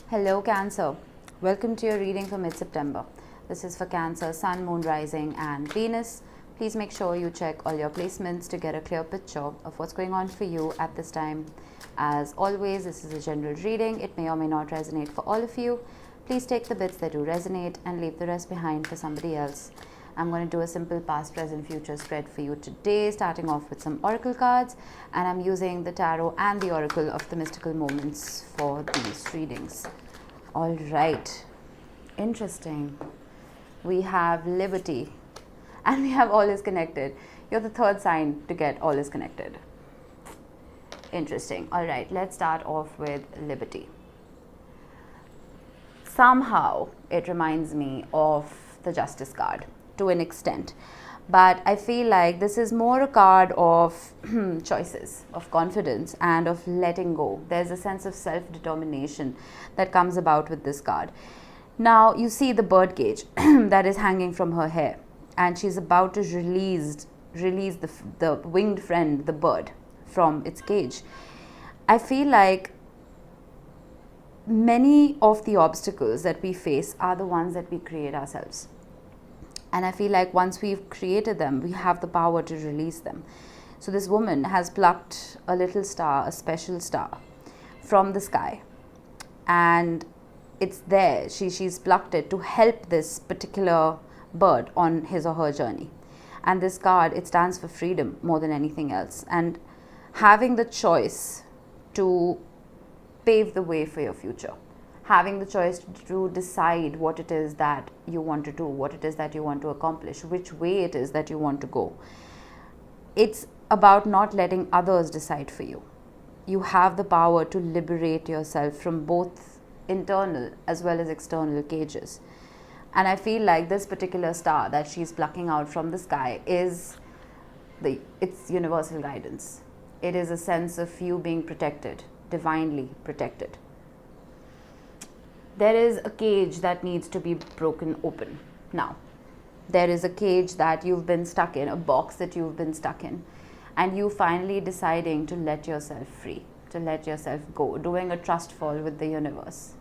Hello Cancer, welcome to your reading for mid-September. This is for Cancer, Sun, Moon, Rising and Venus. Please make sure you check all your placements to get a clear picture of what's going on for you at this time. As always, this is a general reading. It may or may not resonate for all of you. Please take the bits that do resonate and leave the rest behind for somebody else. I'm going to do a simple past, present, future spread for you today, starting off with some oracle cards, and I'm using the tarot and the oracle of the mystical moments for these readings. All right, interesting. We have liberty and we have all is connected. You're the third sign to get all is connected. Interesting. All right, let's start off with liberty. Somehow it reminds me of the Justice card to an extent, but I feel like this is more a card of choices, of confidence and of letting go. There's a sense of self-determination that comes about with this card. Now you see the bird cage that is hanging from her hair, and she's about to release the winged friend, the bird, from its cage. I feel like many of the obstacles that we face are the ones that we create ourselves. And I feel like once we've created them, we have the power to release them. So this woman has plucked a little star, a special star, from the sky. And it's there. She's plucked it to help this particular bird on his or her journey. And this card, it stands for freedom more than anything else. And having the choice to pave the way for your future. Having the choice to decide what it is that you want to do, what it is that you want to accomplish, which way it is that you want to go. It's about not letting others decide for you. You have the power to liberate yourself from both internal as well as external cages. And I feel like this particular star that she's plucking out from the sky is it's universal guidance. It is a sense of you being protected, divinely protected. There is a cage that needs to be broken open now. There is a cage that you've been stuck in, a box that you've been stuck in, and you finally deciding to let yourself free, to let yourself go, doing a trust fall with the universe.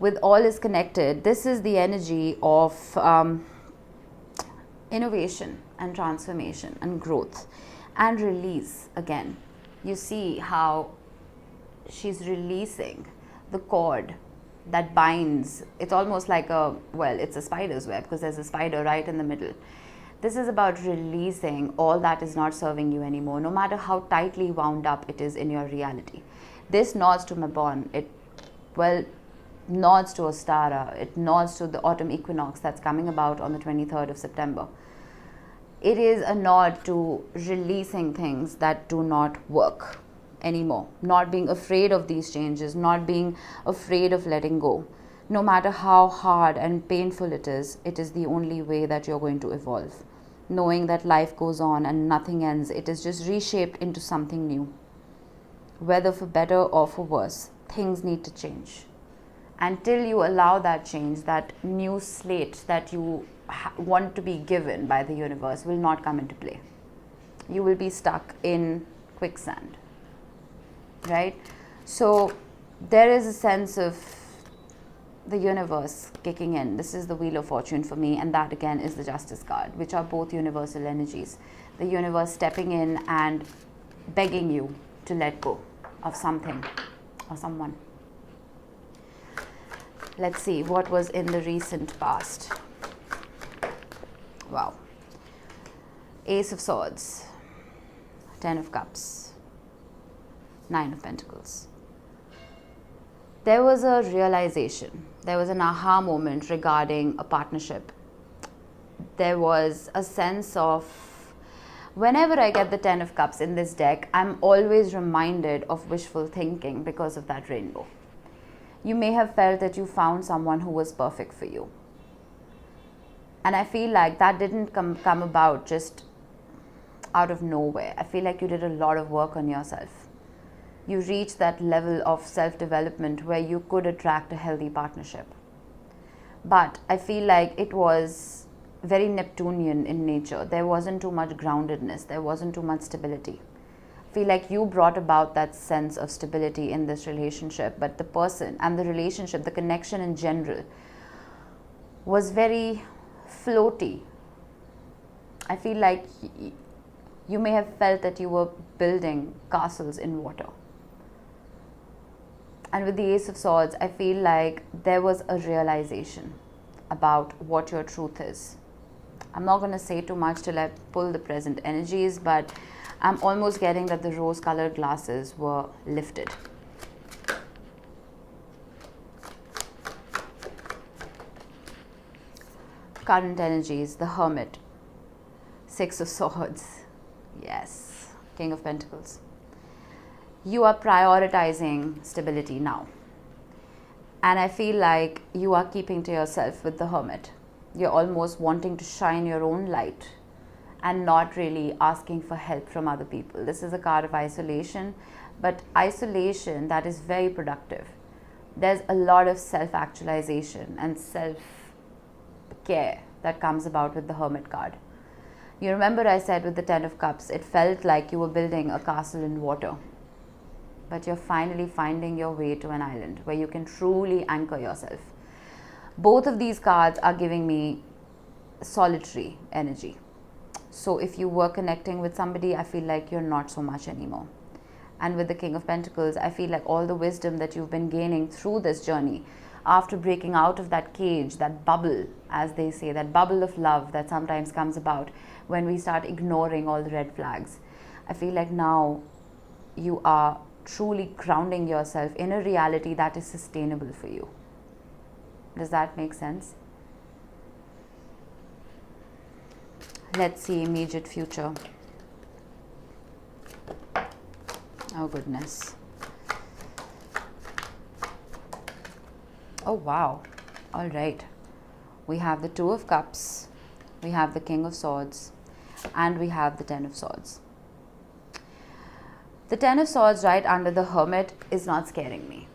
With all is connected, this is the energy of innovation and transformation and growth and release again. You see how she's releasing the cord that binds. It's almost like it's a spider's web because there's a spider right in the middle. This is about releasing all that is not serving you anymore, no matter how tightly wound up it is in your reality. This nods to Mabon. It nods to Ostara. It nods to the autumn equinox that's coming about on the 23rd of September. It is a nod to releasing things that do not work anymore, not being afraid of these changes, not being afraid of letting go. No matter how hard and painful it is the only way that you're going to evolve. Knowing that life goes on and nothing ends, it is just reshaped into something new. Whether for better or for worse, things need to change. Until you allow that change, that new slate that you want to be given by the universe will not come into play. You will be stuck in quicksand. Right? So there is a sense of the universe kicking in. This is the Wheel of Fortune for me, and that again is the Justice card, which are both universal energies. The universe stepping in and begging you to let go of something or someone. Let's see what was in the recent past. Wow. Ace of Swords, 10 of Cups, 9 of Pentacles. There was a realization, there was an aha moment regarding a partnership. There was a sense of, whenever I get the 10 of Cups in this deck, I'm always reminded of wishful thinking because of that rainbow. You may have felt that you found someone who was perfect for you. And I feel like that didn't come about just out of nowhere. I feel like you did a lot of work on yourself. You reached that level of self-development where you could attract a healthy partnership. But I feel like it was very Neptunian in nature. There wasn't too much groundedness. There wasn't too much stability. feel like you brought about that sense of stability in this relationship, but the person and the relationship, the connection in general, was very floaty. I feel like you may have felt that you were building castles in water. And with the Ace of Swords, I feel like there was a realization about what your truth is. I'm not going to say too much till I pull the present energies, but I'm almost getting that the rose-colored glasses were lifted. Current energies, the Hermit, Six of Swords, yes, King of Pentacles. You are prioritizing stability now. And I feel like you are keeping to yourself with the Hermit. You're almost wanting to shine your own light and not really asking for help from other people. This is a card of isolation, but isolation that is very productive. There's a lot of self-actualization and self-care that comes about with the Hermit card. You remember I said with the Ten of Cups, it felt like you were building a castle in water. But you're finally finding your way to an island where you can truly anchor yourself. Both of these cards are giving me solitary energy. So if you were connecting with somebody, I feel like you're not so much anymore. And with the King of Pentacles, I feel like all the wisdom that you've been gaining through this journey, after breaking out of that cage, that bubble, as they say, that bubble of love that sometimes comes about when we start ignoring all the red flags. I feel like now you are truly grounding yourself in a reality that is sustainable for you. Does that make sense? Let's see immediate future. Oh goodness. Oh wow. All right. We have the Two of Cups, we have the King of Swords, and we have the Ten of Swords. The Ten of Swords right under the Hermit is not scaring me.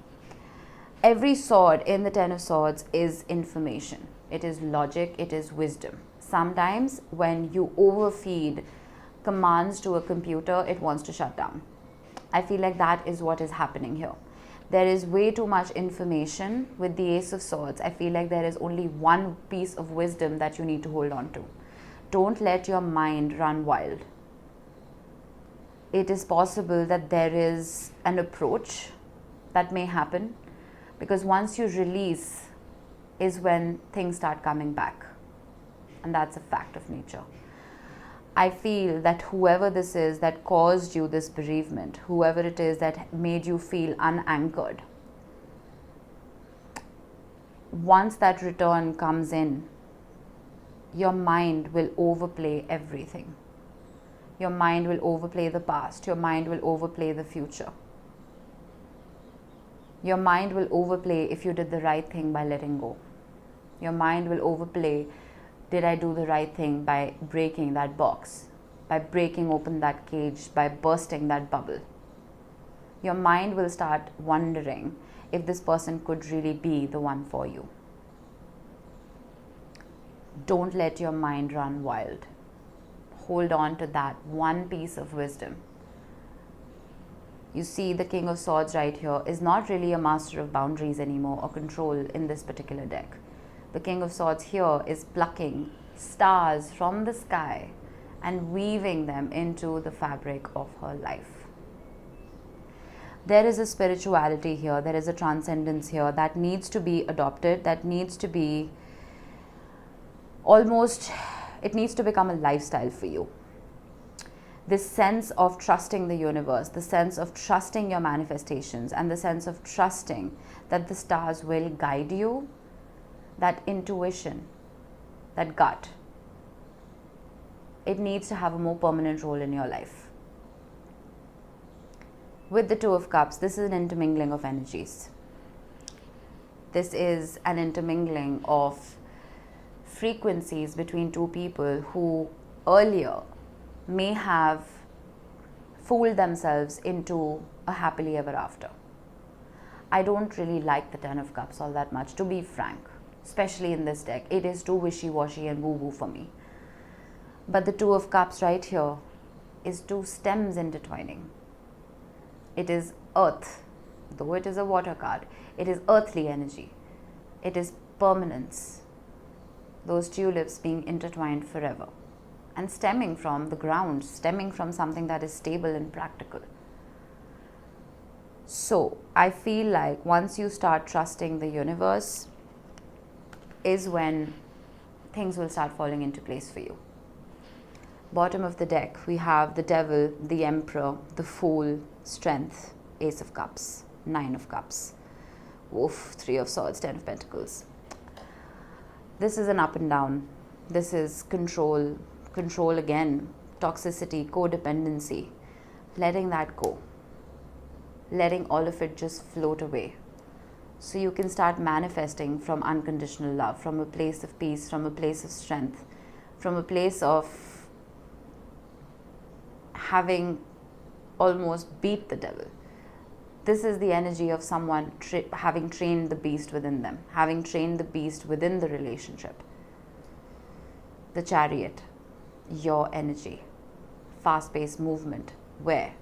Every sword in the Ten of Swords is information. It is logic, it is wisdom. Sometimes when you overfeed commands to a computer, it wants to shut down. I feel like that is what is happening here. There is way too much information with the Ace of Swords. I feel like there is only one piece of wisdom that you need to hold on to. Don't let your mind run wild. It is possible that there is an approach that may happen, because once you release is when things start coming back, and that's a fact of nature. I feel that whoever this is that caused you this bereavement, whoever it is that made you feel unanchored, once that return comes in, your mind will overplay everything. Your mind will overplay the past. Your mind will overplay the future. Your mind will overplay if you did the right thing by letting go. Your mind will overplay, did I do the right thing by breaking that box, by breaking open that cage, by bursting that bubble. Your mind will start wondering if this person could really be the one for you. Don't let your mind run wild. Hold on to that one piece of wisdom. You see, the King of Swords right here is not really a master of boundaries anymore or control in this particular deck. The King of Swords here is plucking stars from the sky and weaving them into the fabric of her life. There is a spirituality here, there is a transcendence here that needs to be adopted, that needs to be almost, it needs to become a lifestyle for you. This sense of trusting the universe, the sense of trusting your manifestations, and the sense of trusting that the stars will guide you, that intuition, that gut, it needs to have a more permanent role in your life. With the Two of Cups, this is an intermingling of energies. This is an intermingling of frequencies between two people who earlier may have fooled themselves into a happily ever after. I don't really like the Ten of Cups all that much, to be frank, especially in this deck. It is too wishy-washy and woo-woo for me. But the Two of Cups right here is two stems intertwining. It is earth. Though it is a water card, it is earthly energy. It is permanence. Those tulips being intertwined forever and stemming from the ground, stemming from something that is stable and practical. So I feel like once you start trusting the universe is when things will start falling into place for you. Bottom of the deck, we have the Devil, the Emperor, the Fool, Strength, Ace of Cups, Nine of Cups, Oof, Three of Swords, Ten of Pentacles. This is an up and down. This is control again, toxicity, codependency, letting that go, letting all of it just float away. So you can start manifesting from unconditional love, from a place of peace, from a place of strength, from a place of having almost beat the devil. This is the energy of someone having trained the beast within them, having trained the beast within the relationship. The Chariot, your energy, fast-paced movement, where?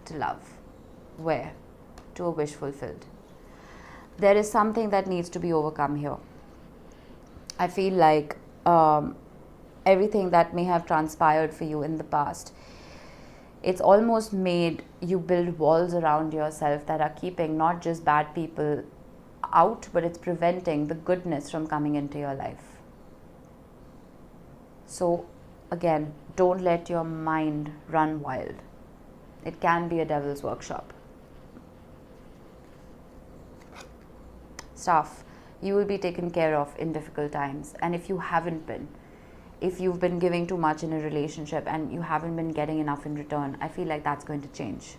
To love, where? To a wish fulfilled. There is something that needs to be overcome here. I feel like everything that may have transpired for you in the past, it's almost made you build walls around yourself that are keeping not just bad people out, but it's preventing the goodness from coming into your life. So again, don't let your mind run wild. It can be a devil's workshop. Stuff, you will be taken care of in difficult times. And if you haven't been, if you've been giving too much in a relationship and you haven't been getting enough in return, I feel like that's going to change.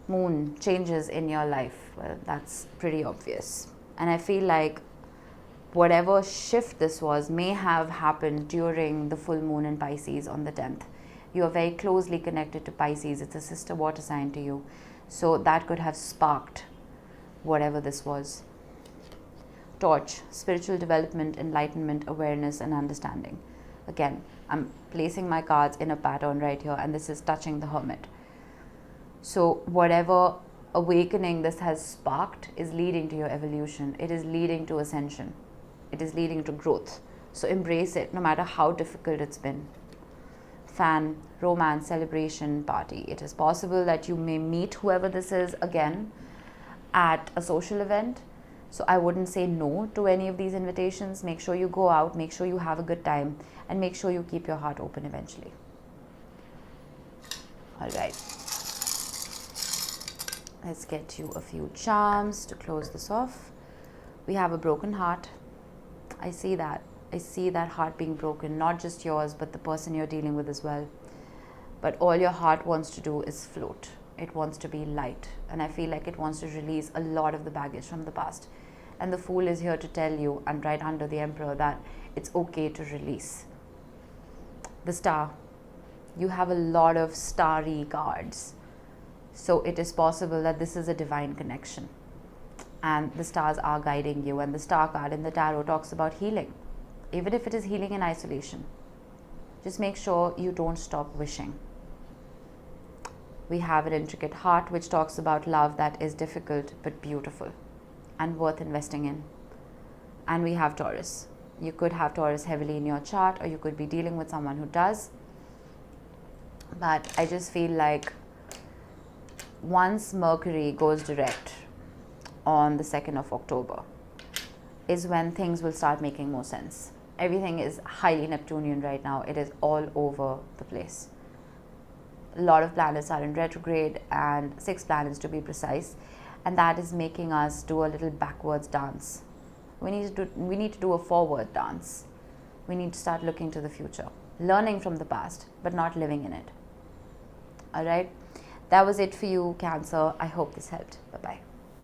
Moon, changes in your life. Well, that's pretty obvious. And I feel like whatever shift this was may have happened during the full moon in Pisces on the 10th. You are very closely connected to Pisces. It's a sister water sign to you. So that could have sparked whatever this was. Torch, spiritual development, enlightenment, awareness, and understanding. Again, I'm placing my cards in a pattern right here, and this is touching the Hermit. So whatever awakening this has sparked is leading to your evolution. It is leading to ascension. It is leading to growth. So embrace it, no matter how difficult it's been. Fan, romance, celebration, party. It is possible that you may meet whoever this is again at a social event. So I wouldn't say no to any of these invitations. Make sure you go out, make sure you have a good time, and make sure you keep your heart open eventually. All right. Let's get you a few charms to close this off. We have a broken heart. I see that. I see that heart being broken, not just yours, but the person you're dealing with as well. But all your heart wants to do is float. It wants to be light. And I feel like it wants to release a lot of the baggage from the past. And the Fool is here to tell you, and right under the Emperor, that it's okay to release. The Star. You have a lot of starry cards. So it is possible that this is a divine connection. And the stars are guiding you. And the Star card in the tarot talks about healing. Even if it is healing in isolation. Just make sure you don't stop wishing. We have an intricate heart, which talks about love that is difficult but beautiful and worth investing in. And we have Taurus. You could have Taurus heavily in your chart, or you could be dealing with someone who does. But I just feel like once Mercury goes direct on the 2nd of October is when things will start making more sense. Everything is highly Neptunian right now. It is all over the place. A lot of planets are in retrograde, and 6 planets to be precise, and that is making us do a little backwards dance. We need to do a forward dance. We need to start looking to the future, learning from the past, but not living in it. All right, that was it for you, Cancer. I hope this helped. Bye-bye.